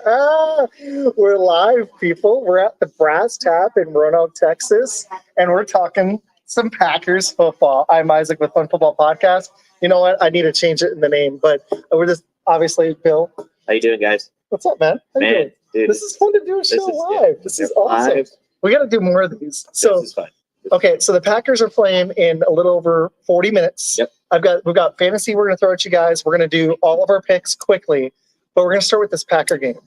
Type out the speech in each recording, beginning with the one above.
Ah, we're live, people. We're at the Brass Tap in Roanoke, Texas, and we're talking some Packers football. I'm Isaac with Fun Football Podcast. You know what? I need to change it in the name, but we're just obviously Bill. How you doing, guys? What's up, man? How you Man, doing? dude, This is fun to do a show live. This is awesome. live. We got to do more of these. So, This is fun. okay, so the Packers are playing in a little over 40 minutes. Yep. We've got fantasy we're going to throw at you guys. We're going to do all of our picks quickly, but we're going to start with this Packer game.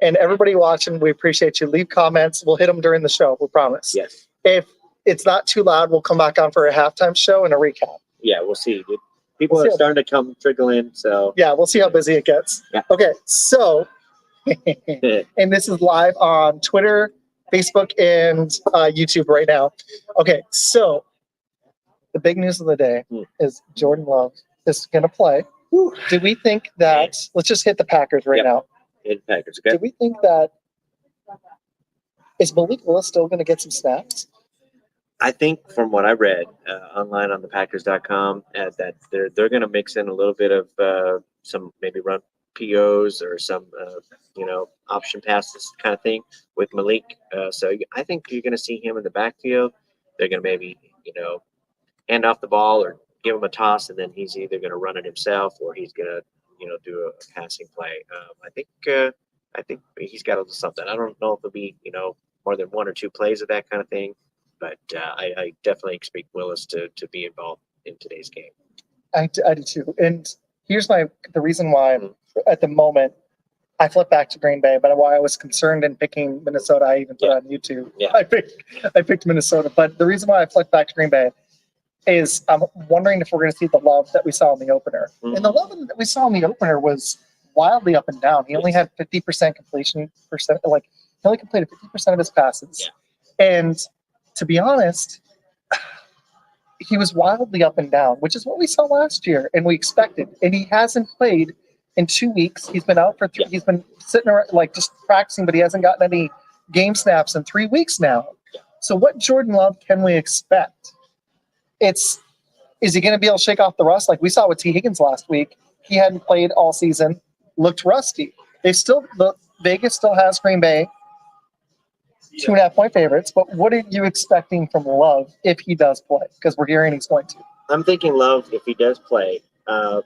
And everybody watching, we appreciate you. Leave comments. We'll hit them during the show. We promise. Yes. If it's not too loud, we'll come back on for a halftime show and a recap. Yeah, we'll see. People We'll are see. starting to come trickle in, so Yeah, we'll see how busy it gets. Yeah. Okay, so, and this is live on Twitter, Facebook, and YouTube right now. Okay, so the big news of the day is Jordan Love is going to play. Do we think that, let's just hit the Packers right Yep. now. in Packers, Do okay? we think that, is Malik Willis still going to get some snaps? I think from what I read online on the Packers.com that they're going to mix in a little bit of some maybe run POs or some option passes kind of thing with Malik. So I think you're going to see him in the backfield. They're going to maybe hand off the ball or give him a toss, and then he's either going to run it himself or he's going to do a passing play. I think he's got a little something. I don't know if it'll be more than one or two plays of that kind of thing. But I definitely expect Willis to be involved in today's game. I do too. And here's the reason why at the moment I flipped back to Green Bay, but why I was concerned in picking Minnesota, I even put it on YouTube. Yeah. I picked Minnesota. But the reason why I flipped back to Green Bay is I'm wondering if we're going to see the love that we saw in the opener. Mm-hmm. And the love that we saw in the opener was wildly up and down. He only had 50% completion percent. Like he only completed 50% of his passes. Yeah. And to be honest, he was wildly up and down, which is what we saw last year and we expected. And he hasn't played in 2 weeks. He's been out for three. He's been sitting around, like just practicing, but he hasn't gotten any game snaps in 3 weeks now. So what Jordan Love can we expect? Is he going to be able to shake off the rust? Like we saw with T. Higgins last week. He hadn't played all season, looked rusty. Vegas still has Green Bay 2.5 point favorites, but what are you expecting from Love if he does play? Because we're hearing he's going to. I'm thinking Love, if he does play, I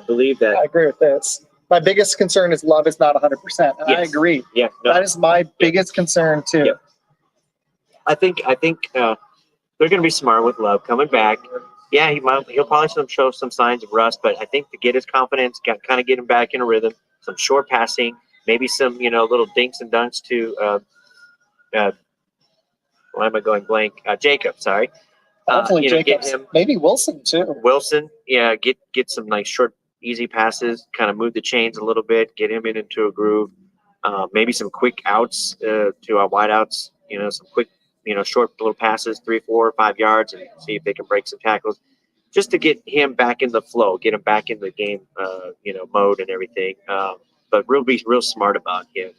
believe that. I agree with this. My biggest concern is Love is not 100%. And Yes. I agree. Yeah, no, That is my biggest concern too. Yep. I think they're going to be smart with Love coming back. Yeah, he'll probably show some signs of rust, but I think to get his confidence, kind of get him back in a rhythm, some short passing, maybe some little dinks and dunks to why am I going blank? Jacob, sorry. Hopefully Jacobs. Get him, Maybe Wilson too. Wilson, yeah, get some nice short, easy passes, kind of move the chains a little bit, get him into a groove. Maybe some quick outs to our wide outs, some quick, short little passes, 3, 4, 5 yards, and see if they can break some tackles, just to get him back in the flow, get him back in the game, mode and everything. But be real smart about him,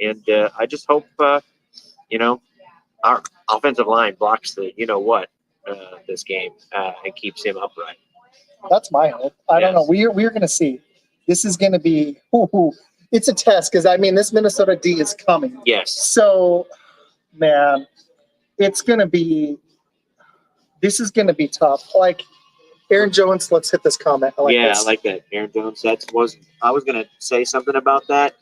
and I just hope our offensive line blocks the this game and keeps him upright. That's my hope. I don't know. We're going to see. This is going to be. It's a test because this Minnesota D is coming. Yes. So, man, it's going to be. This is going to be tough. Like Aaron Jones. Let's hit this comment. I like that. Aaron Jones. I was going to say something about that.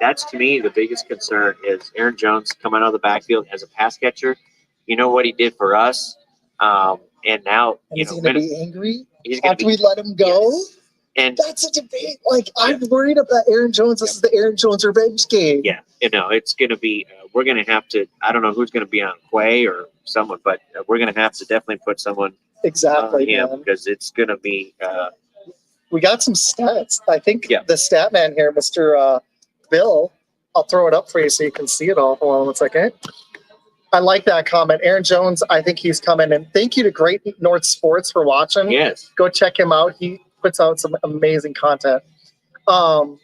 That's to me the biggest concern is Aaron Jones coming out of the backfield as a pass catcher. You know what he did for us, and now he's going to be angry after we let him go. Yes. And that's a debate. I'm worried about Aaron Jones. This is the Aaron Jones revenge game. Yeah, it's going to be. We're going to have to. I don't know who's going to be on Quay or someone, but we're going to have to definitely put someone exactly him because it's going to be. We got some stats. I think the stat man here, Mr. Bill. I'll throw it up for you so you can see it all. Hold on 1 second. I like that comment. Aaron Jones, I think he's coming. And thank you to Great North Sports for watching. Yes. Go check him out. He puts out some amazing content. Not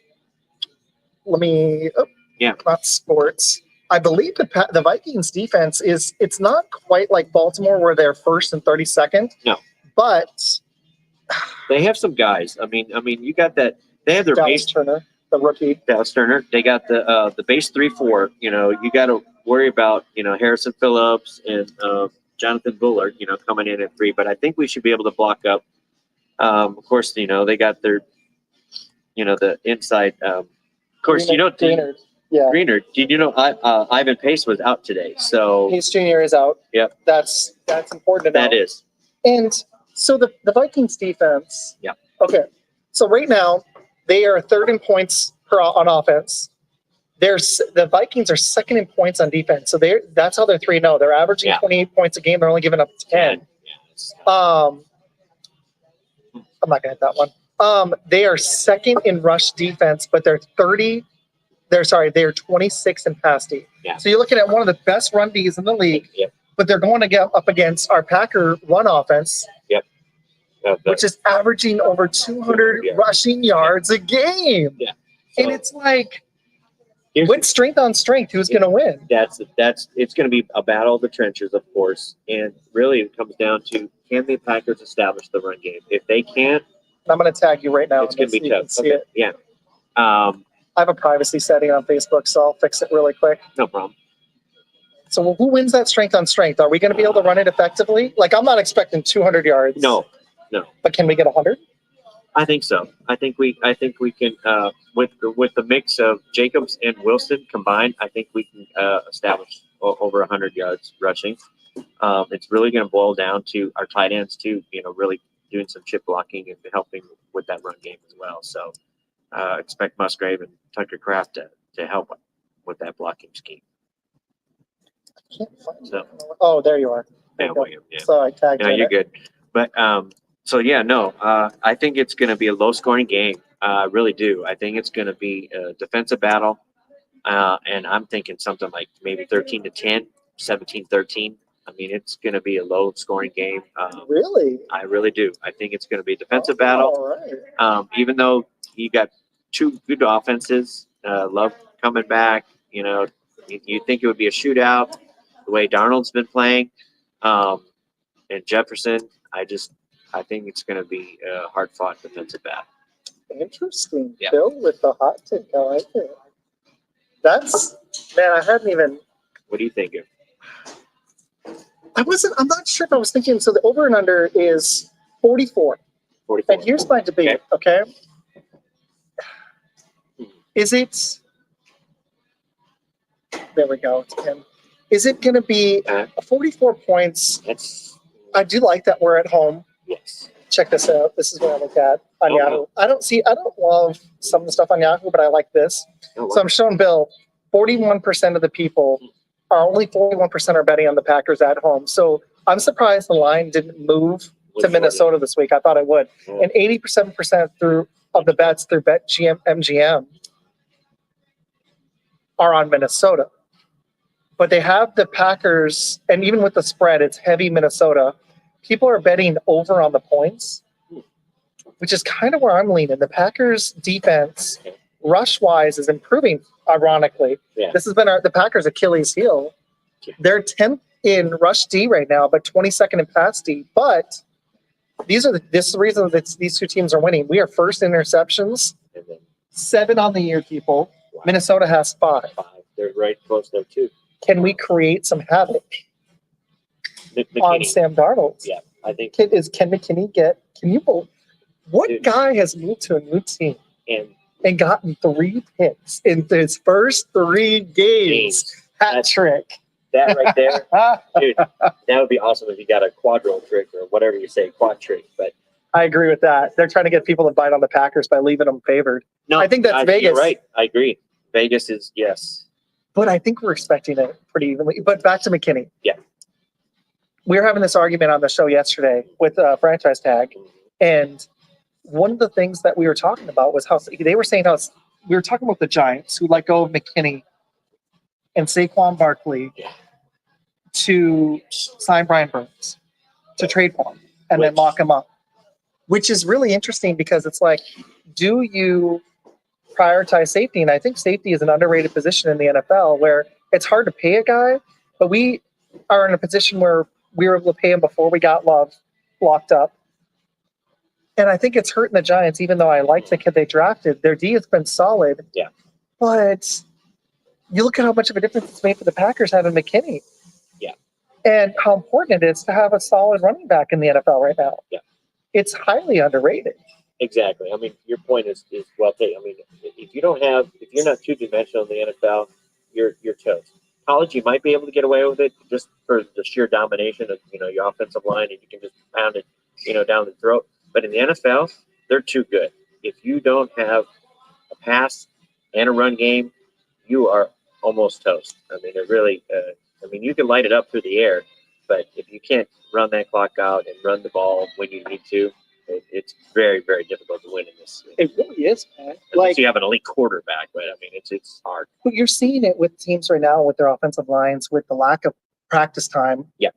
sports. I believe the Vikings defense it's not quite like Baltimore where they're first and 32nd. No. But they have some guys. I mean, you got that they have their Dallas base Turner, the rookie. Dallas Turner. They got the base 3-4. You know, you got to worry about Harrison Phillips and Jonathan Bullard. Coming in at 3. But I think we should be able to block up. Of course, they got their the inside. Of course, Greenard. Yeah, Greener. Did you know Ivan Pace was out today? So Pace Jr. is out. Yep. That's important to know. That is. And so the Vikings defense. Yeah. Okay. So right now they are third in points on offense. The Vikings are second in points on defense. So that's how they're 3-0. They're averaging 28 points a game. They're only giving up 10. I'm not gonna hit that one. They are second in rush defense, but they're 26 in pass D. Yeah. So you're looking at one of the best run Ds in the league. Yep. But they're going to get up against our Packer run offense, which is averaging over 200 rushing yards a game. Yeah. So, and it's like, with strength on strength, who's going to win? It's going to be a battle of the trenches, of course, and really it comes down to, can the Packers establish the run game? If they can't, I'm going to tag you right now. It's going to be tough. See it. Yeah. I have a privacy setting on Facebook, so I'll fix it really quick. No problem. So who wins that strength on strength? Are we going to be able to run it effectively? Like, I'm not expecting 200 yards. No. But can we get 100? I think so. I think we can with the mix of Jacobs and Wilson combined. I think we can establish over 100 yards rushing. It's really going to boil down to our tight ends too. Really doing some chip blocking and helping with that run game as well. So expect Musgrave and Tucker Kraft to help with that blocking scheme. Oh, there you are. Yeah, William. Yeah. So I tagged you. No, you're good. But I think it's going to be a low-scoring game. I really do. I think it's going to be a defensive battle, and I'm thinking something like maybe 13-10, 17-13. I mean, it's going to be a low-scoring game. Really? I really do. I think it's going to be a defensive battle. All right. Even though you got two good offenses, Love coming back, you think it would be a shootout the way Darnold's been playing, and Jefferson. I think it's going to be a hard-fought defensive battle. Interesting. Yeah. Bill with the hot take. I like it. I hadn't even. What do you think? I'm not sure if I was thinking. So the over and under is 44. 44. And here's my debate, okay? Is it. There we go. It's 10. Is it going to be 44 points? I do like that we're at home. Yes. Check this out. This is what I look at on Yahoo. I don't love some of the stuff on Yahoo, but I like this. So I'm showing Bill, 41% of the people only 41% are betting on the Packers at home. So I'm surprised the line didn't move to Minnesota this week. I thought it would. And 87% of the bets through BetGM MGM are on Minnesota. But they have the Packers, and even with the spread, it's heavy Minnesota. People are betting over on the points, which is kind of where I'm leaning. The Packers' defense, rush-wise, is improving, ironically. Yeah. This has been the Packers' Achilles heel. They're 10th in rush D right now, but 22nd in pass D. But this is the reason that these two teams are winning. We are first in interceptions, 7 on the year, people. Wow. Minnesota has 5. They're right close there, too. Can we create some havoc on Sam Darnold? Yeah, I think. Can McKinney what guy has moved to a new team and gotten 3 picks in his first 3 games? Hat trick. That right there, dude, that would be awesome if you got a quadro trick or whatever you say, quad trick. But I agree with that. They're trying to get people to bite on the Packers by leaving them favored. No, I think that's Vegas. You're right. I agree. Vegas is, yes. But I think we're expecting it pretty evenly. But back to McKinney. Yeah. We were having this argument on the show yesterday with Franchise Tag. And one of the things that we were talking about was how they were saying we were talking about the Giants who let go of McKinney and Saquon Barkley to sign Brian Burns, to trade for him, and then lock him up. Which is really interesting because it's like, do you prioritize safety? And I think safety is an underrated position in the NFL where it's hard to pay a guy, but we are in a position where we were able to pay him before we got Love locked up. And I think it's hurting the Giants, even though I like the kid they drafted. Their D has been solid. Yeah. But you look at how much of a difference it's made for the Packers having McKinney. Yeah. And how important it is to have a solid running back in the NFL right now. Yeah. It's highly underrated. Exactly. I mean, your point is well taken. I mean, if you're not two-dimensional in the NFL, you're toast. College, you might be able to get away with it just for the sheer domination of your offensive line, and you can just pound it down the throat. But in the NFL, they're too good. If you don't have a pass and a run game, you are almost toast. I mean, it really. You can light it up through the air, but if you can't run that clock out and run the ball when you need to, it's very, very difficult to win in this. It really is, man. Unless you have an elite quarterback, but I mean, it's hard. But you're seeing it with teams right now with their offensive lines, with the lack of practice time. Yeah.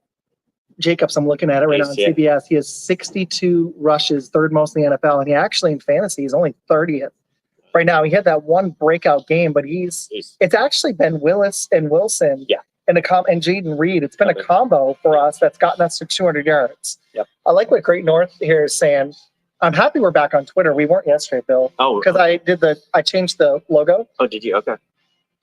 Jacobs, I'm looking at it right now on CBS. He has 62 rushes, third most in the NFL, and he actually in fantasy is only 30th. Right now, he had that one breakout game, but it's actually been Willis and Wilson. Yeah. And Jaden Reed. It's been a combo for us that's gotten us to 200 yards. Yep. I like what Great North here is saying. I'm happy we're back on Twitter. We weren't yesterday, Bill. Oh, because I changed the logo. Oh, did you? Okay.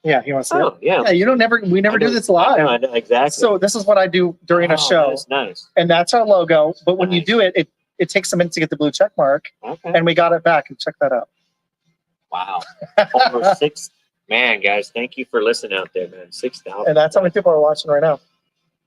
Yeah, you want to see it? Yeah. Yeah, we never do this live. I know, exactly. So this is what I do during a show. That's nice. And that's our logo. But when you do it, it takes a minute to get the blue check mark. Okay. And we got it back. And check that out. Wow. Over 6. Man, guys, thank you for listening out there, man. 6,000. And that's how many people are watching right now.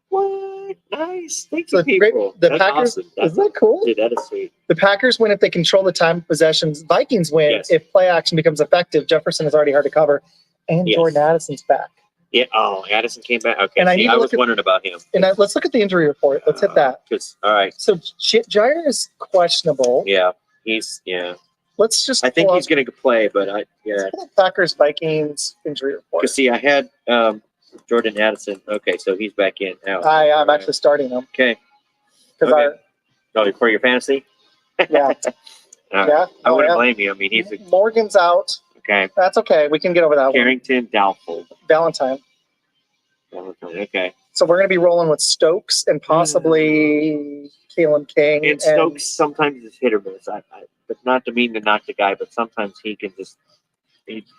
What? Nice. Thank So you, people. The That's Packers, awesome. isn't that cool? Dude, that is sweet. The Packers win if they control the time of possessions. Vikings win if play action becomes effective. Jefferson is already hard to cover. And Jordan Addison's back. Yeah. Oh, Addison came back. Okay. And I was wondering about him. And let's look at the injury report. Let's hit that. All right. So Jair is questionable. Yeah. Let's just. I think he's going to play, but Packers Vikings injury report. Because I had Jordan Addison. Okay, so he's back in now. I'm actually starting him. Okay. Because for your fantasy. Yeah. Yeah. I wouldn't blame you. I mean, Morgan's out. Okay. That's okay. We can get over that. Carrington, doubtful. Valentine. Okay. So we're going to be rolling with Stokes and possibly Kalen King. And Stokes sometimes is hit or miss. But not to mean to knock the guy, but sometimes he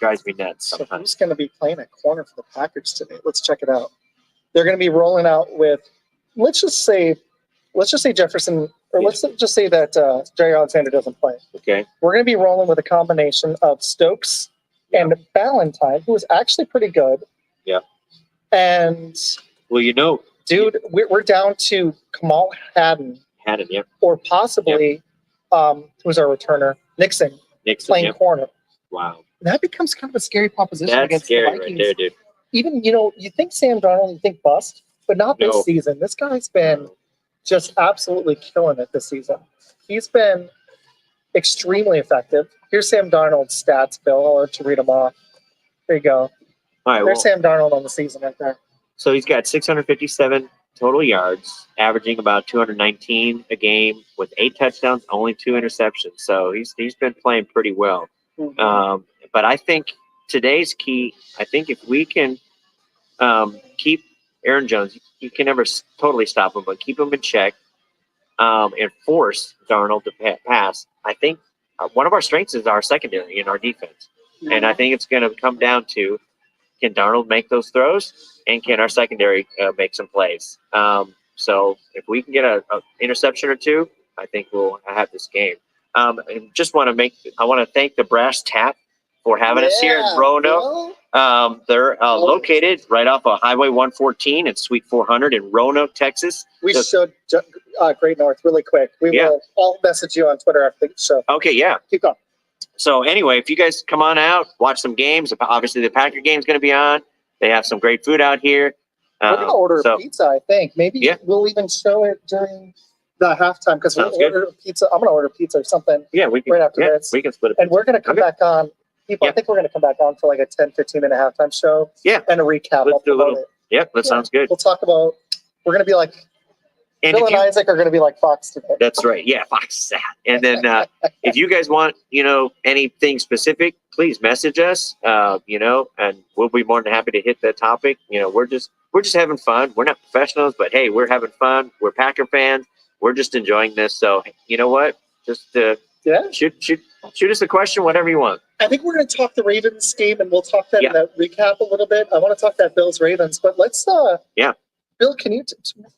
drives me nuts. Sometimes. So who's going to be playing a corner for the Packers today? Let's check it out. They're going to be rolling out with, let's just say Jefferson, or let's just say that Jair Alexander doesn't play. Okay. We're going to be rolling with a combination of Stokes and Valentine, who is actually pretty good. Yeah. And dude, we're down to Kamal Haddon. Yeah. Or possibly, who's our returner? Nixon playing corner. Wow. That becomes kind of a scary proposition That's against scary the Vikings. Right there, dude. Even, you think Sam Darnold, you think bust, but not this season. This guy's been just absolutely killing it this season. He's been extremely effective. Here's Sam Darnold's stats, Bill. I'll let you read them off. There you go. All right, There's Sam Darnold on the season right there. So he's got 657 total yards, averaging about 219 a game with 8 touchdowns, only 2 interceptions. So he's been playing pretty well. Mm-hmm. But I think today's key, if we can keep Aaron Jones, you can never totally stop him, but keep him in check and force Darnold to pass. I think one of our strengths is our secondary and our defense. Mm-hmm. And I think it's going to come down to, can Darnold make those throws, and can our secondary make some plays? So if we can get an interception or two, I think we'll have this game. And I want to thank the Brass Tap for having us here in Roanoke. They're located right off of Highway 114 and Suite 400 in Roanoke, Texas. We showed Great North really quick. I'll message you on Twitter after the show. Okay, yeah. Keep going. So anyway, if you guys come on out, watch some games. Obviously, the Packer game is going to be on. They have some great food out here. We're going to order a pizza, I think. Maybe we'll even show it during the halftime because we'll order a pizza. I'm going to order pizza or something. Yeah, we can. Right after this. We can split it. And we're going to come back on. People, I think we're going to come back on for like a 10-15-minute halftime show. Yeah. And a recap. Let's do a little. Yeah, that sounds good. We'll talk about. We're going to be like. And Bill and Isaac are going to be like Fox today. That's right. Yeah, Fox. And then if you guys want, anything specific, please message us. And we'll be more than happy to hit that topic. We're just having fun. We're not professionals, but hey, we're having fun. We're Packer fans. We're just enjoying this. So you know what? Just Yeah. shoot us a question, whatever you want. I think we're going to talk the Ravens game, and we'll talk that Yeah. in that recap a little bit. I want to talk that Bills Ravens, but let's. Yeah. Bill, can you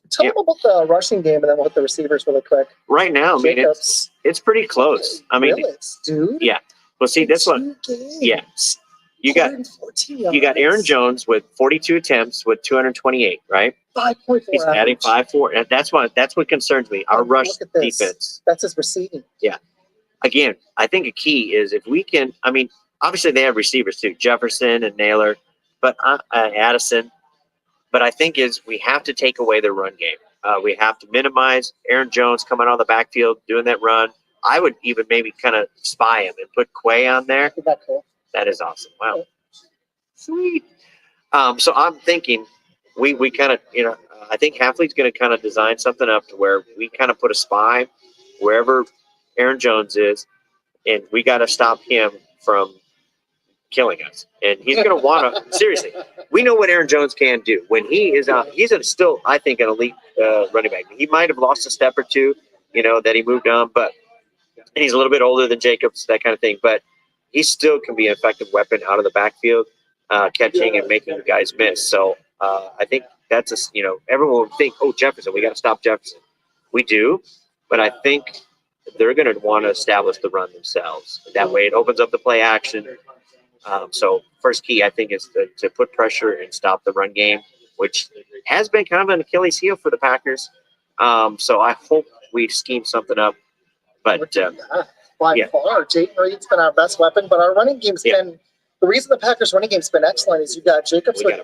tell them about the rushing game, and then we'll hit the receivers really quick. Right now, I mean, Jacobs. it's pretty close. I mean, Willis, dude. yeah. Well, see, this one, yeah. You got Aaron Jones with 42 attempts with 228, right? 5.4. He's adding 5.4. That's what concerns me. Our rush defense. That's his receiving. Yeah. Again, I think a key is if we can. I mean, obviously they have receivers too, Jefferson and Naylor, but Addison. But I think is we have to take away the run game. We have to minimize Aaron Jones coming out of the backfield doing that run. I would even maybe kind of spy him and put Quay on there. Isn't that cool? That is awesome. Wow. Sweet. So I'm thinking we kind of, I think Hafley's going to kind of design something up to where we kind of put a spy wherever Aaron Jones is, and we got to stop him from killing us. And he's going to want to, seriously, we know what Aaron Jones can do. When he is out, he's still, I think, an elite running back. He might have lost a step or two, that he moved on, but and he's a little bit older than Jacobs, that kind of thing. But he still can be an effective weapon out of the backfield, catching and making guys miss. So I think that's everyone would think, oh, Jefferson, we got to stop Jefferson. We do, but I think they're going to want to establish the run themselves. That way, it opens up the play action. So first key, I think, is to put pressure and stop the run game, which has been kind of an Achilles heel for the Packers. So I hope we scheme something up. But by far, Jayden Reed's been our best weapon, but our running game's been the reason the Packers' running game's been excellent is you got Jacobs with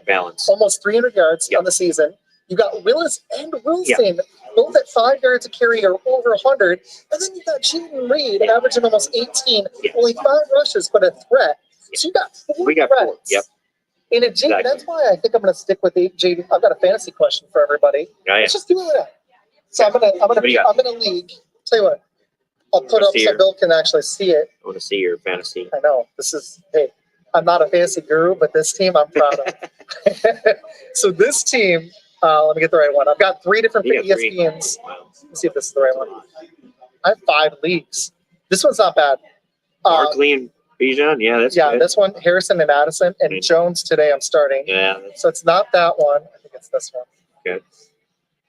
almost 300 yards on the season. You got Willis and Wilson both at 5 yards a carry or over 100, and then you got Jayden Reed averaging almost 18, only 5 rushes, but a threat. So you got 4 threats. 4. Yep. And Jayden, that's why I think I'm going to stick with Jayden. I've got a fantasy question for everybody. Let's just do it. So I'm gonna league. Tell you what. I'll put up so Bill can actually see it. I want to see your fantasy. I know. I'm not a fantasy guru, but this team I'm proud of. So this team, let me get the right one. I've got 3 different ESPNs. Wow. Let's see if this is the right one. I have 5 leagues. This one's not bad. Barkley and Bijan, that's good. This one, Harrison and Addison, and Jones today I'm starting. Yeah. So it's not that one. I think it's this one. Good.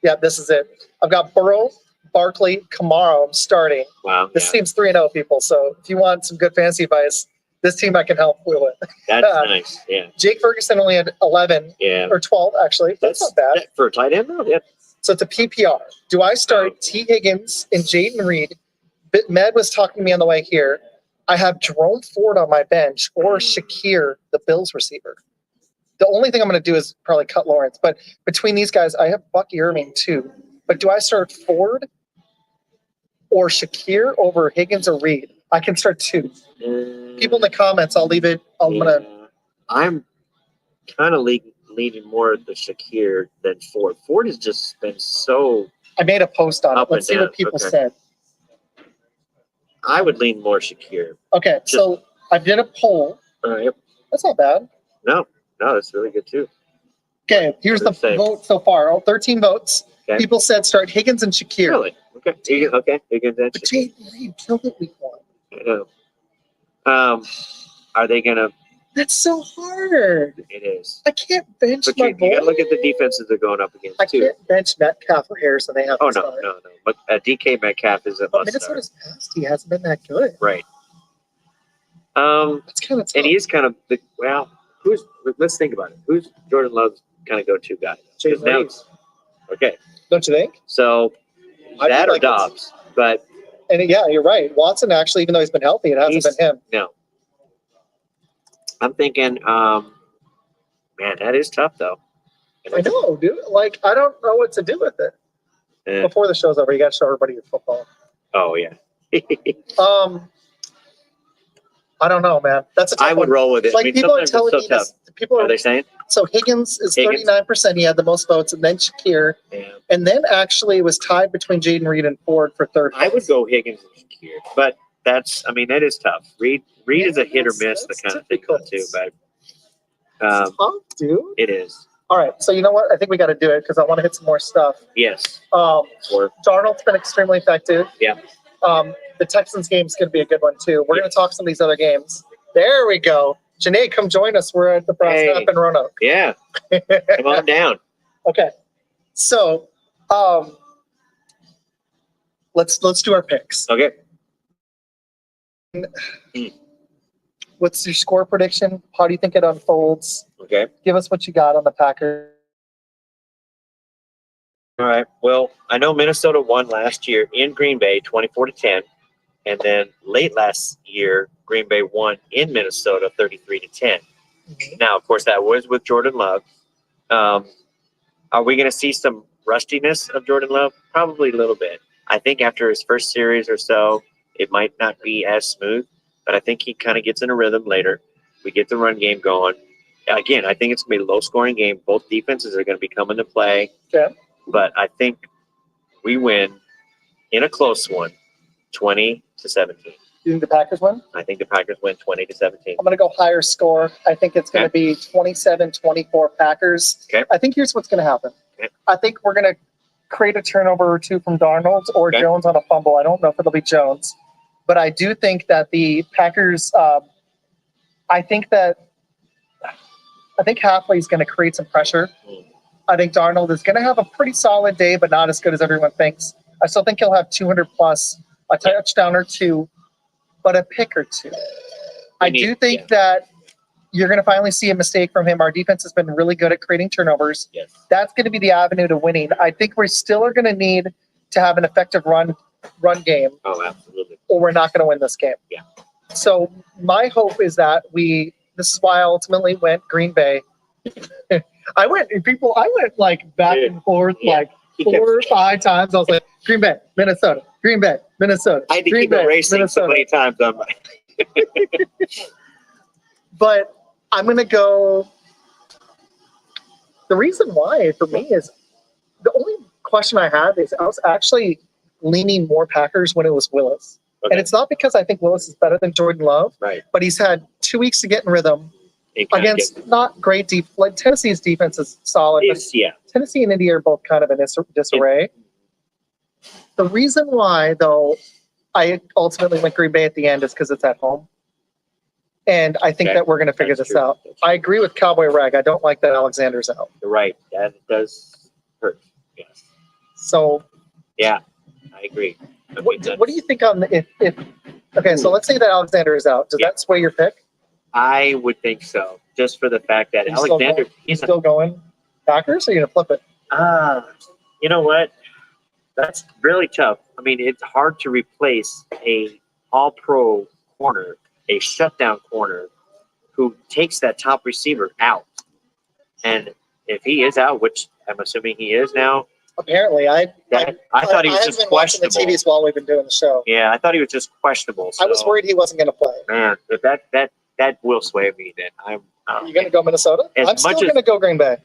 Yeah, this is it. I've got Burrow, Barkley, Kamara, I'm starting. Wow. This team's 3-0, people. So if you want some good fantasy advice, this team I can help with. That's nice. Yeah. Jake Ferguson only had 11 or 12, actually. That's not bad. For a tight end, though? Yeah. So it's a PPR. Do I start T. Higgins and Jayden Reed? Med was talking to me on the way here. I have Jerome Ford on my bench or Shakir, the Bills receiver. The only thing I'm going to do is probably cut Lawrence. But between these guys, I have Bucky Irving too. But do I start Ford or Shakir over Higgins or Reed? I can start 2. People in the comments, I'll leave it. I'm kind of leaning more the Shakir than Ford. Ford has just been so. I made a post on it. Let's see what people said. I would lean more Shakir. Okay, so I did a poll. Yep. That's not bad. No, that's really good too. Okay, here's the vote so far. 13 votes. Okay. People said start Higgins and Shakir. Really? Okay. Higgins and Shakir. Jayden Reed killed it week 1. I know. Are they gonna? That's so hard. It is. I can't bench my boy. You gotta look at the defenses they're going up against too. I can't bench Metcalf or Harrison. They have. Oh no. But DK Metcalf is a must. Minnesota's past. He hasn't been that good. Right. That's kind of tough. And he is kind of let's think about it. Who's Jordan Love's kind of go-to guy? Jayden Reed. Okay. Don't you think? So that or Dobbs, but. And you're right. Watson actually, even though he's been healthy, it hasn't been him. No. I'm thinking, man, that is tough though. I know, dude. I don't know what to do with it. Before the show's over, you got to show everybody your football. Oh yeah. I don't know, man. That's a tough I would roll with it. People are telling me this. People are they saying? So Higgins is 39%. He had the most votes, and then Shakir. Yeah. And then actually it was tied between Jayden Reed and Ford for third place. I would go Higgins and Shakir, but that is tough. Reed is a hit or miss, the kind of thing too. But it's tough, dude. It is. All right, so you know what? I think we got to do it because I want to hit some more stuff. Yes. Darnold's been extremely effective. Yeah. The Texans game is going to be a good one too. We're going to talk some of these other games. There we go. Janae, come join us. We're at the Brass Snap in Roanoke. Yeah. Come on down. Okay. So, let's do our picks. Okay. What's your score prediction? How do you think it unfolds? Okay. Give us what you got on the Packers. All right. Well, I know Minnesota won last year in Green Bay, 24-10, and then late last year, Green Bay won in Minnesota, 33-10. Mm-hmm. Now, of course, that was with Jordan Love. Are we going to see some rustiness of Jordan Love? Probably a little bit. I think after his first series or so, it might not be as smooth, but I think he kind of gets in a rhythm later. We get the run game going. Again, I think it's going to be a low-scoring game. Both defenses are going to be coming to play. Okay. But I think we win in a close one, 20-17. You think the Packers win? I think the Packers win 20-17. I'm going to go higher score. I think it's going to be 27-24 Packers. Okay. I think here's what's going to happen. Okay. I think we're going to create a turnover or two from Darnold or Jones on a fumble. I don't know if it'll be Jones. But I do think that the Packers, I think Halfley's going to create some pressure. I think Darnold is going to have a pretty solid day, but not as good as everyone thinks. I still think he'll have 200 plus, a touchdown or two, but a pick or two. I do think that you're going to finally see a mistake from him. Our defense has been really good at creating turnovers. Yes. That's going to be the avenue to winning. I think we still are going to need to have an effective run game. Oh, absolutely. Or we're not going to win this game. Yeah. So my hope is that this is why I ultimately went Green Bay. I went like back and forth like 4 or 5 times. I was like, Green Bay, Minnesota, Green Bay, Minnesota. I had to Green keep Bay, it racing Minnesota. so many times. But I'm going to go. The reason why for me is the only question I had is I was actually leaning more Packers when it was Willis. Okay. And it's not because I think Willis is better than Jordan Love, Right. but he's had 2 weeks to get in rhythm against not great deep. Like Tennessee's defense is solid. But Tennessee and Indy are both kind of in disarray. The reason why, though, I ultimately went Green Bay at the end is because it's at home. And I think that we're going to figure this out. I agree with Cowboy Rag. I don't like that Alexander's out. You're right. That does hurt. Yes. So. Yeah, I agree. What do you think on the if okay, so let's say that Alexander is out. Does that sway your pick? I would think so, just for the fact that Alexander is still going Packers, or are you gonna flip it? You know what? That's really tough. I mean, it's hard to replace a all-pro corner, a shutdown corner, who takes that top receiver out. And if he is out, which I'm assuming he is now. Apparently, I thought he was just questionable. The TVs while we've been doing the show. Yeah, I thought he was just questionable. So, I was worried he wasn't going to play. Man, if that will sway me. Then You're going to go Minnesota? I'm still going to go Green Bay.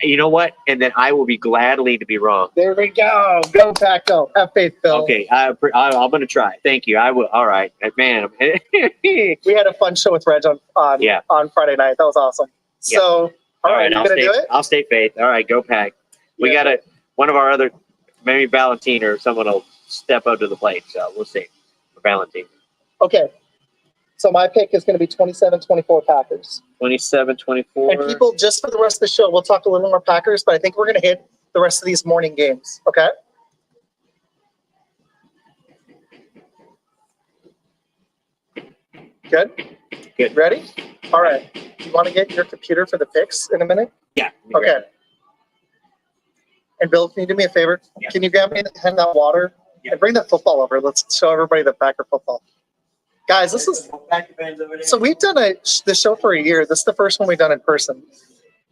You know what? And then I will be gladly to be wrong. There we go. Go Pack, go. Have faith, Phil. Okay, I'm going to try. Thank you. I will. All right, man. We had a fun show with Reg on Friday night. That was awesome. So, all right, you going to do it? I'll stay faith. All right, go Pack. We got one of our other, maybe Valentine or someone will step up to the plate. So we'll see for Valentine. Okay. So my pick is going to be 27-24 Packers. 27-24. And people, just for the rest of the show, we'll talk a little more Packers, but I think we're going to hit the rest of these morning games. Okay? Good? Good. Ready? All right. You want to get your computer for the picks in a minute? Yeah. Okay. Ready. And Bill, can you do me a favor? Yeah. Can you grab me hand that water? Yeah. And bring that football over. Let's show everybody the Packer football. Guys, this is so we've done this show for a year. This is the first one we've done in person.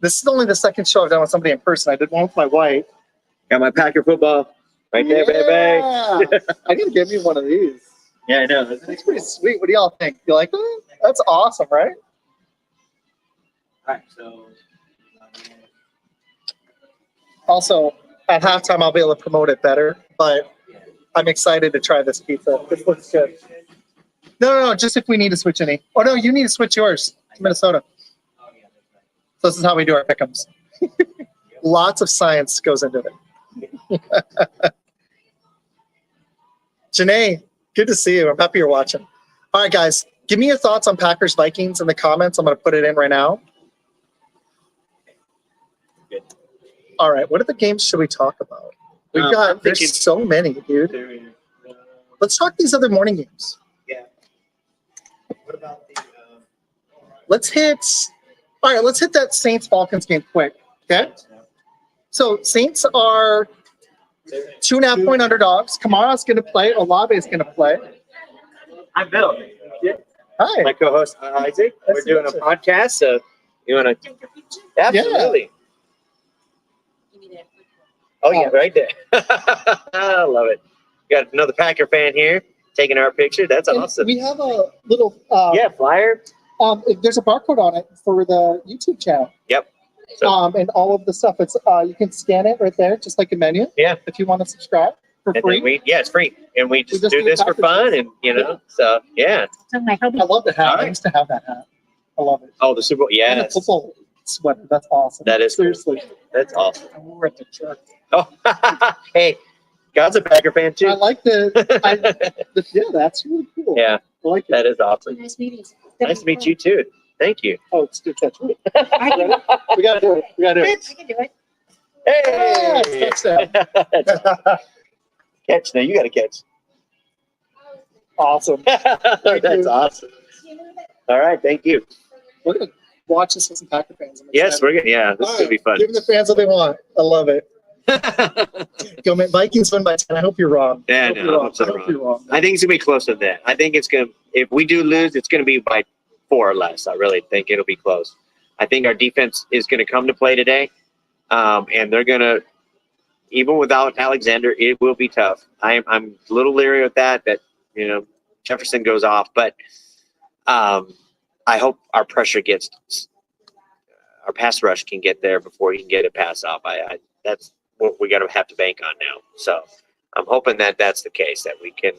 This is only the second show I've done with somebody in person. I did one with my wife. Got my Packer football right there, baby. I need to give you one of these. Yeah, I know. It's pretty sweet. What do y'all think? You like that? That's awesome, right? All right, so. Also, at halftime, I'll be able to promote it better, but I'm excited to try this pizza. This looks good. No, just if we need to switch any. Oh, no, you need to switch yours to Minnesota. So this is how we do our pick'ems. Lots of science goes into it. Janae, Good to see you. I'm happy you're watching. All right, guys, give me your thoughts on Packers Vikings in the comments. I'm going to put it in right now. Good. All right, what other games should we talk about? There's so many, dude. Let's talk these other morning games. Yeah. What about the? Let's hit that Saints Falcons game quick. Okay. So Saints are 2.5-point underdogs. Kamara's going to play. Olave is going to play. I'm Bill. Hi. My co-host Isaac. We're doing a podcast, so you want to? Absolutely. Oh yeah, right there. I love it. Got another Packer fan here taking our picture. That's And awesome. we have a little Flyer. there's a barcode on it for the YouTube channel. Yep. So, And all of the stuff. It's you can scan it right there, just like a menu. Yeah. If you want to subscribe for and free. then it's free, and we just just do do this for Packer fun, shirts. and so yeah. I love the hat. All right. I used to have that hat. I love it. Oh, the Super Bowl. And a Yes, football sweater. That's awesome. That is cool. seriously. that's awesome. I wore it to church. Oh, hey, God's a Packer fan I too. like yeah, that's really cool. Yeah, I like it. that is awesome. Nice meeting. Nice to meet you too. Thank you. Oh, it's good catch. We I can, gotta do it. We gotta do it. I can do it. Hey, touchdown. catch! Now you got to catch. Awesome. That's awesome. All right, thank you. We're gonna watch this with some Packer fans. I'm Yes, excited. we're good. Yeah, this All is gonna be fun. Give the fans what they want. I love it. Go, man. Vikings win by 10. I hope you're wrong. Yeah, I hope no, you're I wrong. hope so I hope wrong. you're wrong. I think it's gonna be closer than that. I think it's gonna. If we do lose, it's gonna be by 4 or less. I really think it'll be close. I think our defense is gonna come to play today, and they're gonna. Even without Alexander, it will be tough. I'm a little leery with that. That Jefferson goes off, but I hope our pressure gets. Our pass rush can get there before he can get a pass off. That's what we got to have to bank on now. So I'm hoping that that's the case, that we can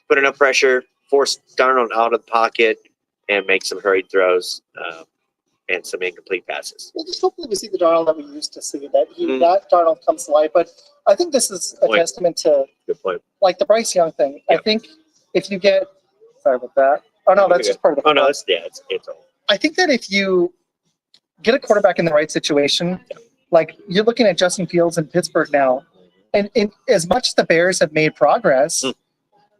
put enough pressure, force Darnold out of the pocket, and make some hurried throws and some incomplete passes. Well, just hopefully we see the Darnold that we used to see, that Mhm. that Darnold comes to life. But I think this is a Point. testament to Good point. like the Bryce Young thing. Yeah. I think if you get, sorry about that. Oh no, that's just part of the. Oh no, it's all. I think that if you get a quarterback in the right situation, like you're looking at Justin Fields in Pittsburgh now, and as much as the Bears have made progress,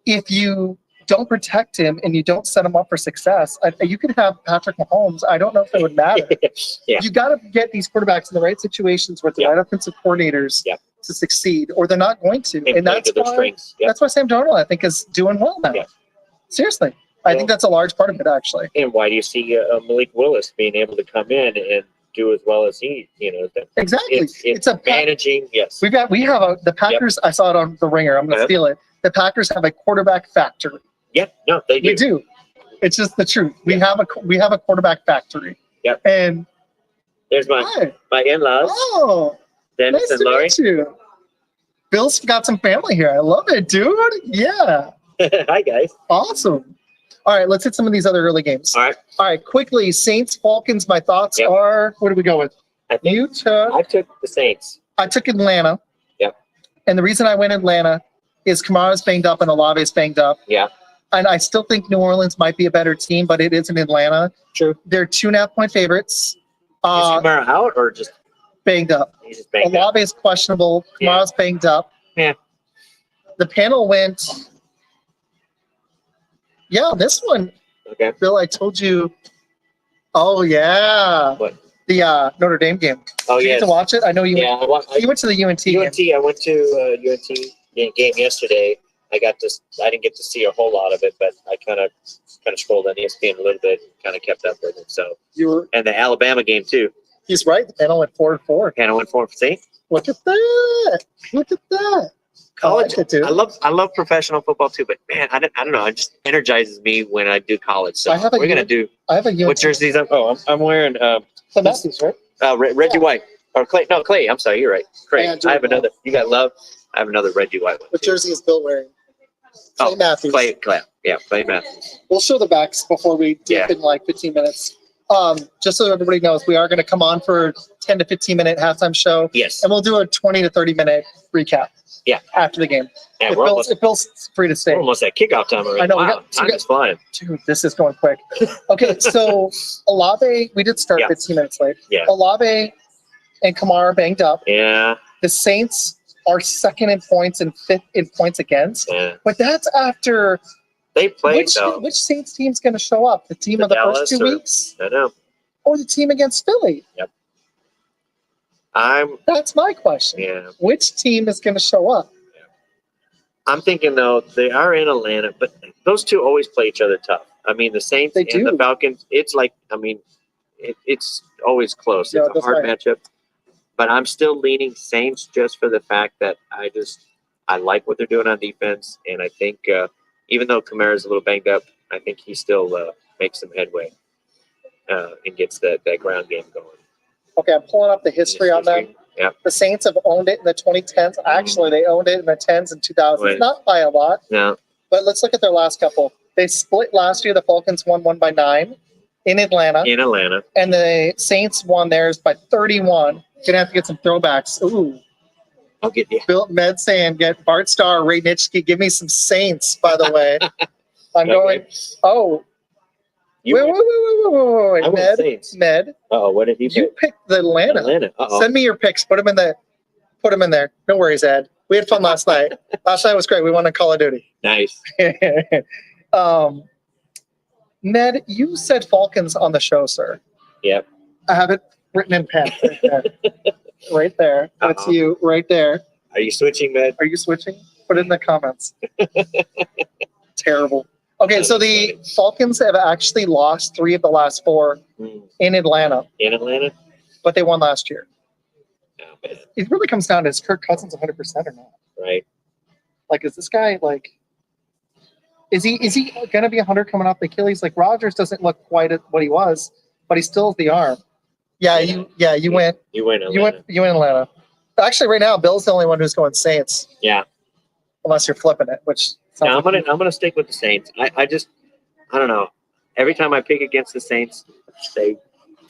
if you don't protect him and you don't set him up for success, you could have Patrick Mahomes. I don't know if it would matter. Yeah. You got to get these quarterbacks in the right situations with the Yeah. right offensive coordinators Yeah. to succeed, or they're not going to. And And play that's to their why, strengths. Yeah. that's why Sam Darnold, I think, is doing well now. Yeah. Seriously. I think that's a large part of it, actually. And why do you see Malik Willis being able to come in and do as well as he, Exactly. It's a managing. Yes. we have the Packers. I saw it on the Ringer. I'm going to steal it. The Packers have a quarterback factory. Yeah. No, they do. We do. It's just the truth. We have a quarterback factory. Yep. And There's hi. my in-laws, Oh, Dennis nice and to Lori. meet you. Bill's got some family here. I love it, dude. Yeah. Hi guys. Awesome. All right, let's hit some of these other early games. All right. All right, quickly. Saints, Falcons. My thoughts Yep. are, what do we go with? I think You took, I took the Saints. I took Atlanta. Yep. And the reason I went Atlanta is Kamara's banged up and Olave's banged up. Yeah. And I still think New Orleans might be a better team, but it is in Atlanta. True. They're 2.5-point favorites. Is Kamara out or just Banged up. he's just banged up? Olave is questionable. Yeah. Kamara's banged up. Yeah. The panel went, yeah, this one, Okay. Bill, I told you. Oh, yeah. What? The Notre Dame game. Oh Did you yeah. get to watch it? I know you Yeah. you went to the UNT game. I went to UNT game yesterday. I didn't get to see a whole lot of it, but I kind of scrolled on ESPN a little bit and kind of kept up with it. So, You were, and the Alabama game too. he's right. The panel went 4-4. Kind of went for see Look at that. Look at that. college. I like it, dude. I love professional football too, but man, I don't know. It just energizes me when I do college. So I have a we're gonna do I have a UNT. what jerseys? I'm wearing St. Matthews, right? Reggie White or Clay. No, Clay. I'm sorry, you're right. Craig. Yeah, I have Jordan another. You got Love. I have another Reggie White one. What too. jersey is Bill wearing? Oh, St. Matthews. Clay. Yeah, Clay Matthews. We'll show the backs before we dip Yeah. in like 15 minutes. Just so everybody knows, we are going to come on for 10 to 15-minute halftime show, Yes. and we'll do a 20 to 30-minute recap. Yeah. After the game. Yeah, It feels free to stay. we're almost at kickoff time already. I know, Wow, time is flying. Dude, this is going quick. Okay, so Olave, we did start 15 minutes late. Yeah. Olave and Kamara banged up. Yeah. The Saints are second in points and fifth in points against. Yeah. But that's after They played though. which Saints team's going to show up? The team of the Dallas first 2 weeks? I know. Or the team against Philly? Yep. That's my question. Yeah. Which team is going to show up? I'm thinking though they are in Atlanta, but those two always play each other tough. I mean, the Saints They and do. the Falcons. It's like, I mean, it's always close. Yeah, It's a that's hard right. matchup, but I'm still leaning Saints just for the fact that I like what they're doing on defense, and I think even though Kamara's a little banged up, I think he still makes some headway and gets that ground game going. Okay, I'm pulling up the history on them. Yeah. The Saints have owned it in the 2010s. Actually, they owned it in the 10s and 2000s. Right. Not by a lot, No. but let's look at their last couple. They split last year. The Falcons won one by 9 in Atlanta, In Atlanta. and the Saints won theirs by 31. Gonna have to get some throwbacks. Ooh, I'll get you. Bill Med saying, get Bart Starr, Ray Nitschke. Give me some Saints, by the way. I'm going, oh, You wait. I went Med, Saints. Med, Oh, what did he you pick? picked the Atlanta. Atlanta. Uh-oh. Send me your picks. Put them in there. No worries, Ed. We had fun last night. Last night was great. We won on Call of Duty. Nice. Ned, you said Falcons on the show, sir. Yep. I have it written in pen. Right there. That's Uh-oh. you right there. Are you switching, man? Are you switching? Put it in the comments. Terrible. Okay, so the Falcons have actually lost 3 of the last 4 in Atlanta, In Atlanta? but they won last year. Oh, man. It really comes down to, is Kirk Cousins 100% or not? Right. Like, is this guy like? Is he gonna be 100 coming off the Achilles? Like Rodgers doesn't look quite at what he was, but he still has the arm. Yeah, you went You win Atlanta. you went Atlanta. Actually, right now Bill's the only one who's going Saints, Yeah. unless you're flipping it, which sounds No, like I'm gonna stick with the Saints. I don't know. Every time I pick against the Saints, they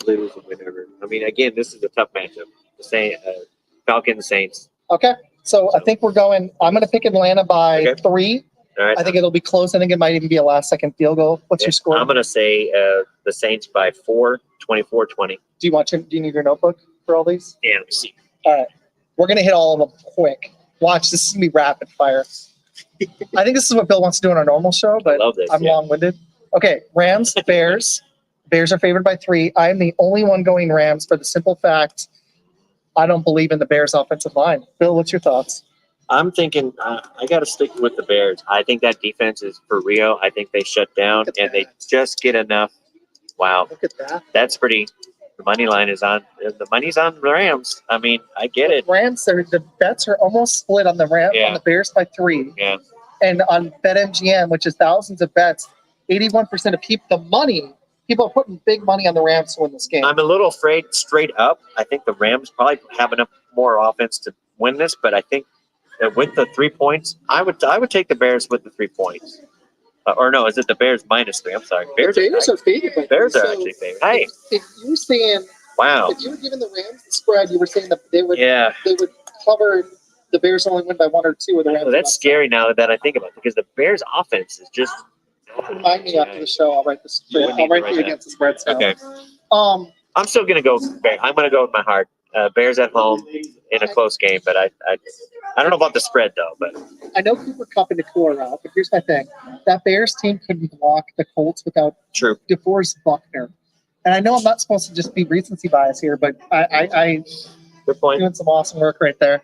lose or whatever. I mean, again, this is a tough matchup. The Falcons Saints. Okay, so I think we're going. I'm going to pick Atlanta by 3. All right. I think it'll be close. I think it might even be a last-second field goal. What's your score? I'm gonna say the Saints by 4, 24-20. Do you need your notebook for all these? Yeah, let me see. All right. We're going to hit all of them quick. Watch, this is going to be rapid fire. I think this is what Bill wants to do on our normal show, but love this, I'm yeah. long-winded. Okay, Rams, Bears. Bears are favored by 3. I'm the only one going Rams for the simple fact I don't believe in the Bears' offensive line. Bill, what's your thoughts? I'm thinking I got to stick with the Bears. I think that defense is for real. I think they shut down and they just get enough. Wow, Look at that. that's pretty. The money line is on. The money's on the Rams. I mean, I get it. Rams, the bets are almost split on the Rams Yeah. on the Bears by 3. Yeah, And on BetMGM, which is thousands of bets, 81% of people are putting big money on the Rams to win this game. I'm a little afraid straight up. I think the Rams probably have enough more offense to win this, but I think that with the 3 points, I would take the Bears with the 3 points. Or no, is it the Bears minus 3? I'm sorry. Bears are favored. by Bears are 3. actually favored. Hey, If you were saying, wow. if you were giving the Rams the spread, you were saying that they would Yeah. cover the Bears only win by 1 or 2, or the Rams. Well, that's scary now that I think about it because the Bears' offense is just. Remind me after the show. I'll write the spread. wouldn't I'll need to write write the that. against the spread. Now. Okay. Um, I'm still gonna go. I'm gonna go with my heart. Bears at home in a close game, but I don't know about the spread though. But I know Cooper Cup into cooler out, but here's my thing: that Bears team couldn't block the Colts without true. DeForest Buckner. And I know I'm not supposed to just be recency bias here, but I Good point. doing some awesome work right there.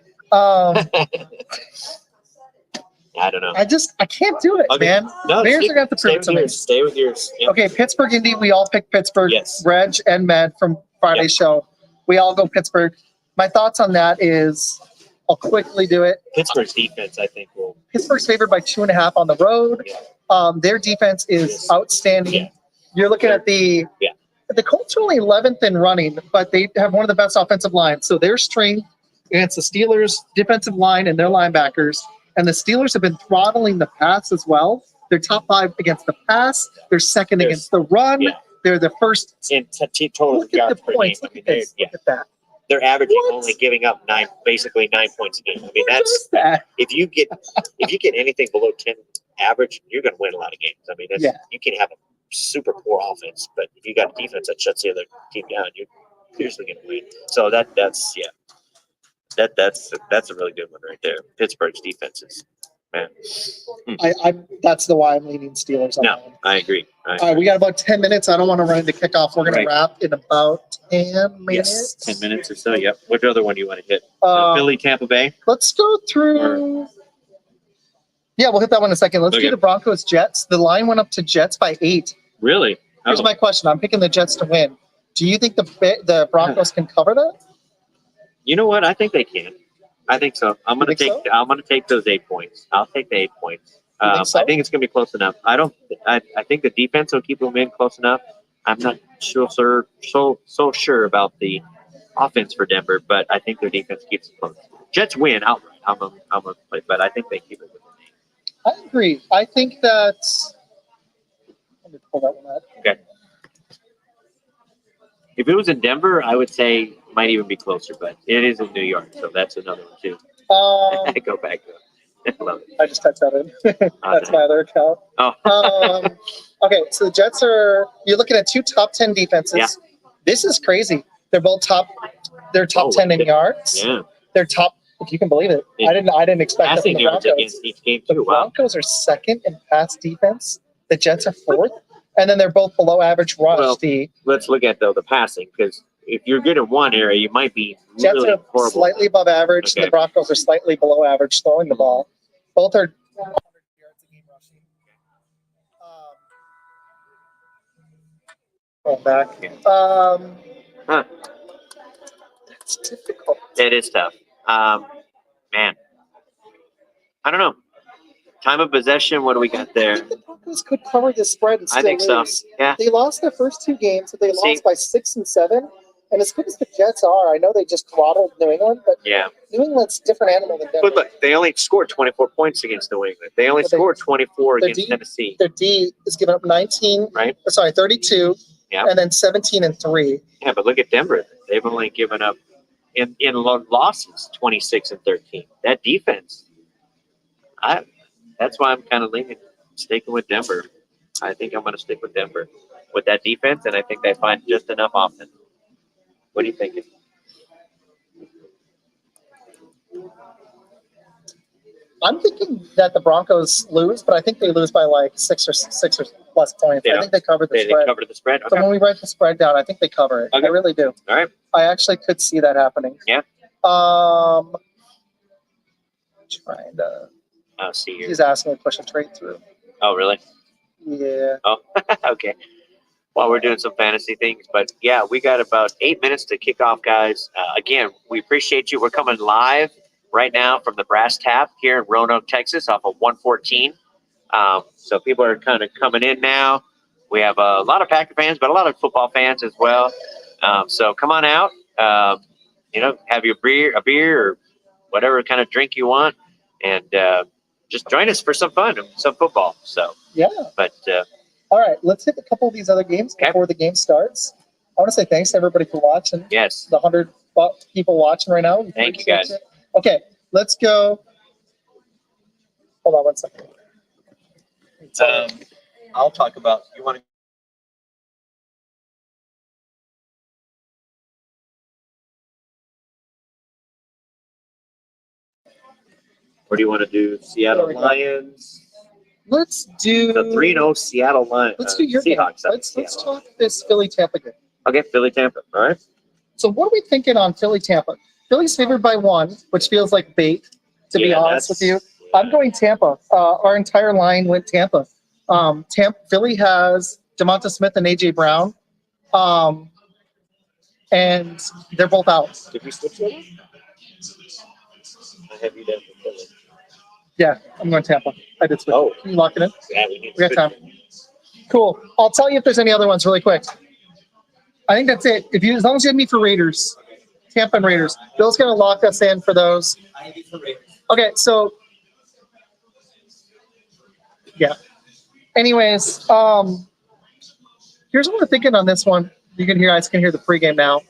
I don't know. I can't do it, Okay. man. No, Bears stick- are going to have to stay prove it with to me. yours. Stay with yours. Yep. Okay, Pittsburgh, Indy. We all picked Pittsburgh. Yes. Reg and Med from Friday's show. We all go Pittsburgh. My thoughts on that is, I'll quickly do it. Pittsburgh's defense, I think, will. Pittsburgh's favored by 2.5 on the road. Yeah. Their defense is Yes. outstanding. Yeah. You're looking at the Colts are only 11th in running, but they have one of the best offensive lines. So their strength against the Steelers' defensive line and their linebackers, and the Steelers have been throttling the pass as well. They're top 5 against the pass. They're second Yes. against the run. Yeah. they're the first. in total Look at yards the per game. points. I Look mean, at this. Look at that. they're averaging What? only giving up basically 9 points a game. I mean, What that's is that? if you get anything below 10 average, you're going to win a lot of games. I mean, you can have a super poor offense, but if you got a defense that shuts the other team down, you're usually going to win. So that's a really good one right there. Pittsburgh's defenses, man. That's the why I'm leaning Steelers on that No, one. I agree. All right, we got about 10 minutes. I don't want to run into kickoff. We're going Right. to wrap in about 10 minutes. 10 minutes or so. Yep. Which other one do you want to hit? Philly, Tampa Bay. Let's go through. Yeah, we'll hit that one in a second. Let's do the Broncos Jets. The line went up to Jets by 8. Really? Here's my question. I'm picking the Jets to win. Do you think the Broncos can cover that? You know what? I think they can. I think so. I'm gonna take those 8 points. I'll take the 8 points. I think it's gonna be close enough. I think the defense will keep them in close enough. I'm not so sure about the offense for Denver, but I think their defense keeps it close. Jets win outright. I'm a play, but I think they keep it within 8. I agree. I think that. Let me pull that one out. Okay. If it was in Denver, I would say it might even be closer, but it is in New York, so that's another one too. I go back to it. I love it. I just typed that in. That's my other account. Oh. Okay, so the Jets you're looking at 2 top 10 defenses. Yeah. This is crazy. They're both they're top 10 in yards. Yeah. They're top, if you can believe it. I didn't expect that from the yards Broncos. against each game The too. Wow. Broncos are second in pass defense. The Jets are 4th. And then they're both below average rush. Well, let's look at the passing, because if you're good in one area, you might be Jets really are horrible. slightly above average. Okay. The Broncos are slightly below average throwing the ball. Both are 100 yards a game rushing. Back. It's difficult. It is tough. Man, I don't know. Time of possession. What do we got there? I think the Broncos could cover this spread and still I think lose. so. Yeah. They lost their first 2 games, but they lost by 6 and 7. And as good as the Jets are, I know they just throttled New England, but New England's a different animal than Denver. But look, they only scored 24 points against New England. They only scored 24 against Tennessee. Their D is giving up 32, and then 17 and 3. Yeah, but look at Denver. They've only given up in losses 26 and 13. That defense, that's why I'm kind of sticking with Denver. I think I'm going to stick with Denver with that defense, and I think they find just enough offense. What are you thinking? I'm thinking that the Broncos lose, but I think they lose by like 6 or plus points. I think they covered the spread. They covered the spread? Okay. So when we write the spread down, I think they cover it. Okay. I really do. All right. I actually could see that happening. Yeah. Trying to. I'll see you. He's asking me to push a trade through. Oh, really? Yeah. Oh, okay. Well, we're doing some fantasy things, but yeah, we got about 8 minutes to kick off, guys. Again, we appreciate you. We're coming live right now from the Brass Tap here in Roanoke, Texas, off of 114. So people are kind of coming in now. We have a lot of Packer fans, but a lot of football fans as well. So come on out. Have your a beer or whatever kind of drink you want, and just join us for some fun and some football. So yeah. But all right, let's hit a couple of these other games before the game starts. I want to say thanks to everybody for watching. Yes. The 100 people watching right now. Thank you, guys. Okay, let's go. Hold on one second. I'll talk about. You want to? Or do you want to do Seattle Lions? Let's do the 3-0 Seattle Lions. Let's do your Seahawks. Game. Let's talk this Philly Tampa game. Okay, Philly Tampa. All right. So what are we thinking on Philly Tampa? Philly's favored by 1, which feels like bait. To be honest with you, I'm going Tampa. Our entire line went Tampa. Philly has DeMonta Smith and AJ Brown, and they're both out. Did we switch over? I have you down for Philly. Yeah, I'm going Tampa. I did switch. Oh. Can you lock it in? Yeah, we got time. Cool. I'll tell you if there's any other ones really quick. I think that's it. As long as you have me for Raiders, Tampa and Raiders. Bill's going to lock us in for those. I need for Raiders. Okay, so yeah. Anyways, Here's what we're thinking on this one. You guys can hear the pregame now.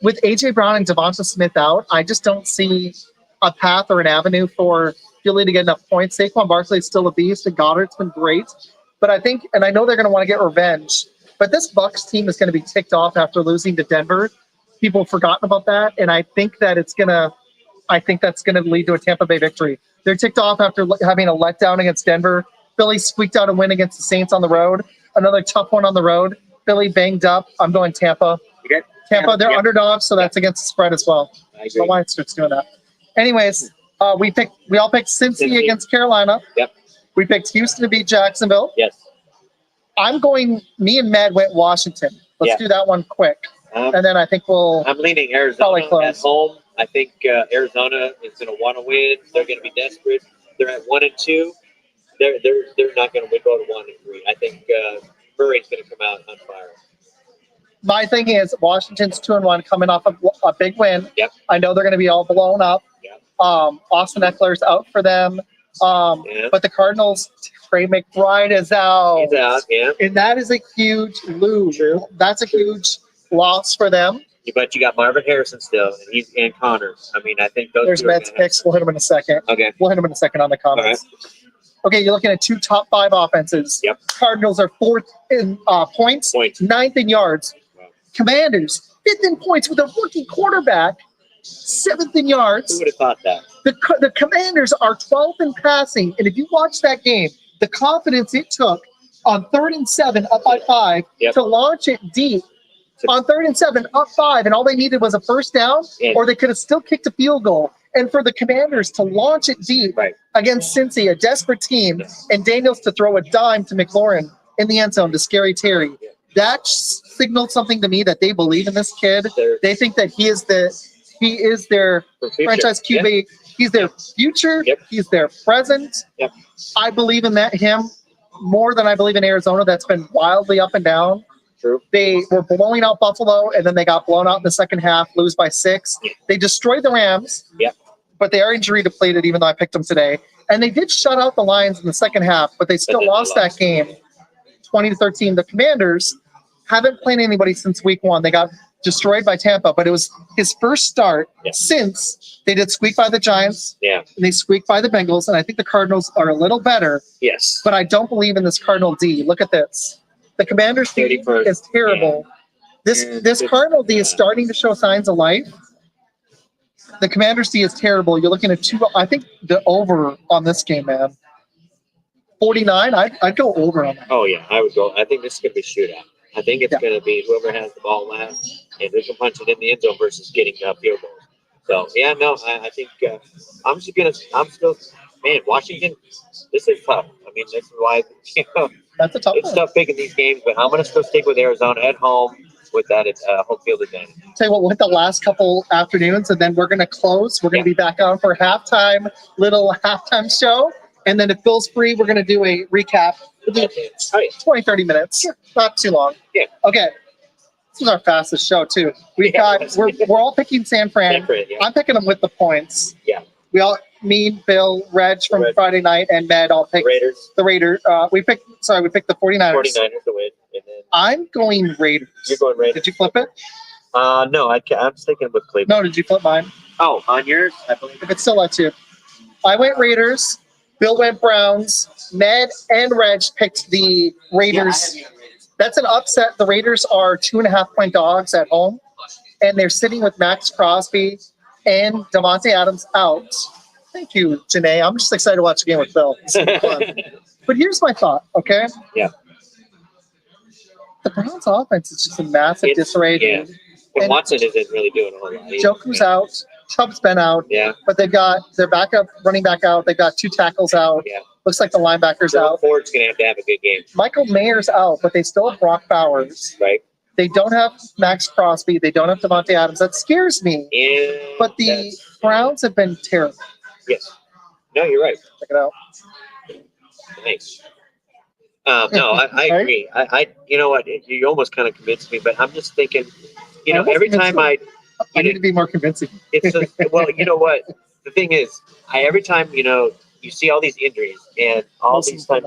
With AJ Brown and Devonta Smith out, I just don't see a path or an avenue for Philly to get enough points. Saquon Barkley is still a beast, and Goddard's been great. But I think, and I know they're going to want to get revenge, but this Bucs team is going to be ticked off after losing to Denver. People have forgotten about that, and I think that's going to lead to a Tampa Bay victory. They're ticked off after having a letdown against Denver. Philly squeaked out a win against the Saints on the road. Another tough one on the road. Philly banged up. I'm going Tampa. Okay. Tampa, they're underdogs, so that's against the spread as well. I agree. So why it starts doing that. Anyways, we all picked Cincy against Carolina. Yep. We picked Houston to beat Jacksonville. Yes. Me and Med went Washington. Let's do that one quick. And then I think I'm leaning Arizona at home. I think Arizona is going to want to win. They're going to be desperate. They're at 1-2. They're not going to go to 1-3. I think Murray's going to come out on fire. My thing is Washington's 2-1 coming off of a big win. Yep. I know they're going to be all blown up. Yep. Austin Eckler's out for them. But the Cardinals, Trey McBride is out. He's out, yeah. And that is a huge lose. True. That's a huge loss for them. But you got Marvin Harrison still, and Connor. I mean, I think those There's two are Mets picks. We'll hit them in a second. Okay. We'll hit them in a second on the comments. Right. Okay, you're looking at 2 top 5 offenses. Yep. Cardinals are 4th in points, 9th in yards. Wow. Commanders, 5th in points with a rookie quarterback, 7th in yards. Who would have thought that? The Commanders are 12th in passing, and if you watch that game, the confidence it took on 3rd and 7, up by 5, to launch it deep. On 3rd and 7, up 5, and all they needed was a first down, or they could have still kicked a field goal. And for the Commanders to launch it deep against Cincy, a desperate team, and Daniels to throw a dime to McLaurin in the end zone to Scary Terry, that signaled something to me that they believe in this kid. They think that he is their franchise QB. Yep. He's their future. Yep. He's their present. Yep. I believe in him more than I believe in Arizona. That's been wildly up and down. True. They were blowing out Buffalo, and then they got blown out in the second half, lose by 6. They destroyed the Rams, but they are injury depleted, even though I picked them today. And they did shut out the Lions in the second half, but they still lost that game 20-13. The Commanders haven't played anybody since week 1. They got destroyed by Tampa, but it was his first start since they did squeak by the Giants. Yeah. And they squeaked by the Bengals, and I think the Cardinals are a little better. Yes. But I don't believe in this Cardinal D. Look at this. The Commanders D is terrible. This Cardinal D is starting to show signs of life. The Commanders D is terrible. You're looking at 2. I think the over on this game, man. 49. I'd go over on that. Oh yeah, I would go. I think this is gonna be a shootout. I think it's gonna be whoever has the ball last and who can punch it in the end zone versus getting field goals. So yeah, no, I think I'm still, man, Washington. This is tough. I mean, this is why that's a tough. It's tough picking these games, but I'm gonna still stick with Arizona at home with that home field advantage. Tell you what, we'll hit the last couple afternoons, and then we're gonna close. We're gonna be back on for little halftime show, and then if Phil's free, we're gonna do a recap. We'll do 20-30 minutes. Sure. Not too long. Yeah. Okay. This is our fastest show too. We're all picking San Fran. I'm picking them with the points. Yeah. Me, Bill, Reg from Friday night, and Med all picked the Raiders. We picked the 49ers. 49ers to win. And then I'm going Raiders. You're going Raiders. Did you flip it? No, I'm sticking with Cleveland. No, did you flip mine? Oh, on yours? I believe. If it still lets you. I went Raiders. Bill went Browns. Med and Reg picked the Raiders. That's an upset. The Raiders are 2.5-point dogs at home, and they're sitting with Max Crosby and Davante Adams out. Thank you, Janae. I'm just excited to watch the game with Bill. It's gonna be fun. But here's my thought, okay? Yeah. The Browns' offense is just a massive disarray. Yeah. But Watson isn't really doing a whole lot. Joku's out. Chubb's been out. Yeah. But they've got their backup running back out. They've got 2 tackles out. Yeah. Looks like the linebacker's out. Ford's going to have a good game. Michael Mayer's out, but they still have Brock Bowers. Right. They don't have Max Crosby. They don't have Davante Adams. That scares me. Yeah. But the Browns have been terrible. Yes. No, you're right. Check it out. Thanks. No, I agree. I you know what? You almost kind of convinced me, but I'm just thinking, every time I need to be more convincing. Well, you know what? The thing is, every time, you see all these injuries and all these times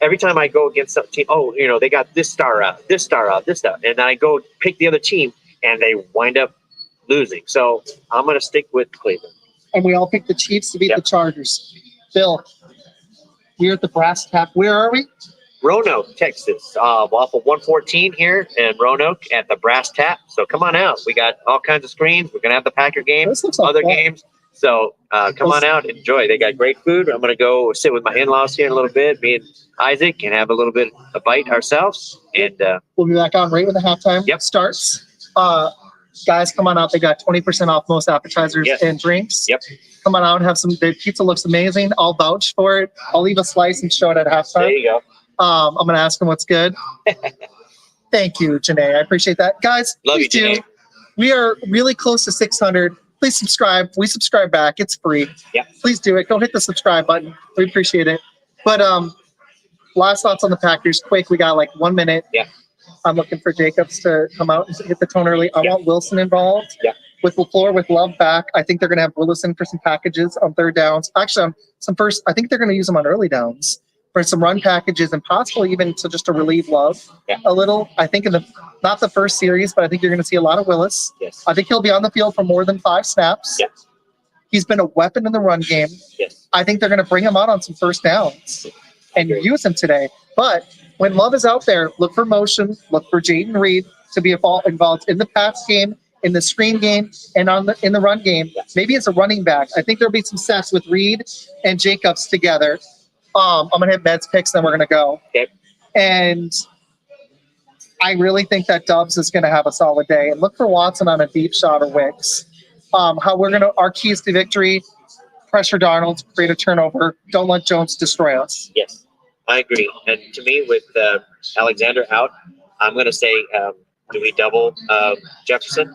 every time I go against some team, oh, they got this star out, this star out, this star, and then I go pick the other team, and they wind up losing. So I'm going to stick with Cleveland. And we all picked the Chiefs to beat Yep. the Chargers. Bill, we're at the Brass Tap. Where are we? Roanoke, Texas, off of 114 here in Roanoke at the Brass Tap. So come on out. We got all kinds of screens. We're going to have the Packer game, This looks like other fun. games. So come on out, enjoy. They got great food. I'm going to go sit with my in-laws here in a little bit, me and Isaac, and have a little bit of a bite ourselves. And We'll be back on right when the halftime Yep. starts. Guys, come on out. They got 20% off most appetizers Yes. and drinks. Yep. Come on out and have some. The pizza looks amazing. I'll vouch for it. I'll leave a slice and show it at there halftime. you go. I'm going to ask them what's good. Thank you, Janae. I appreciate that. Guys, Love you, please do. Janae. We are really close to 600. Please subscribe. We subscribe back. It's free. Yep. Please do it. Go hit the subscribe button. We appreciate it. But last thoughts on the Packers. Quick, we got like 1 minute. Yeah. I'm looking for Jacobs to come out and hit the tone early. I want Wilson involved. Yeah. With LaFleur, with Love back, I think they're going to have Wilson for some packages on third downs. Actually, on some first, I think they're going to use them on early downs for some run packages and possibly even to relieve Love a little. I think not the first series, but I think you're going to see a lot of Willis. Yes. I think he'll be on the field for more than 5 snaps. Yes. He's been a weapon in the run game. Yes. I think they're going to bring him out on some first downs and use him today. But when Love is out there, look for motion, look for Jaden Reed to be involved in the pass game, in the screen game, and in the run game. Maybe it's a running back. I think there'll be some sets with Reed and Jacobs together. I'm going to hit Med's picks, then we're going to go. Okay. And I really think that Dubs is going to have a solid day. And look for Watson on a deep shot or Wicks. Our keys to victory: pressure Darnold, create a turnover. Don't let Jones destroy us. Yes, I agree. And to me, with Alexander out, I'm going to say, do we double Jefferson?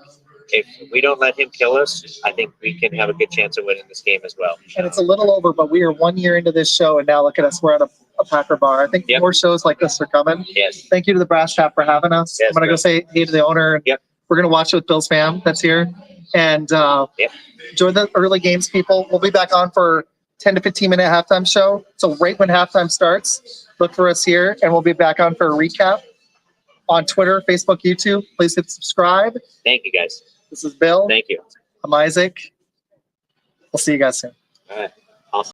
If we don't let him kill us, I think we can have a good chance of winning this game as well. And it's a little over, but we are 1 year into this show, and now look at us. We're at a Packer bar. I think more shows like this are coming. Yes. Thank you to the Brass Tap for having us. Yes, I'm going to go say hey to the owner. And we're going to watch it with Bill's fam that's here. And enjoy the early games, people. We'll be back on for 10 to 15-minute halftime show. So right when halftime starts, look for us here, and we'll be back on for a recap on Twitter, Facebook, YouTube. Please hit subscribe. Thank you, guys. This is Bill. Thank you. I'm Isaac. We'll see you guys soon. All right.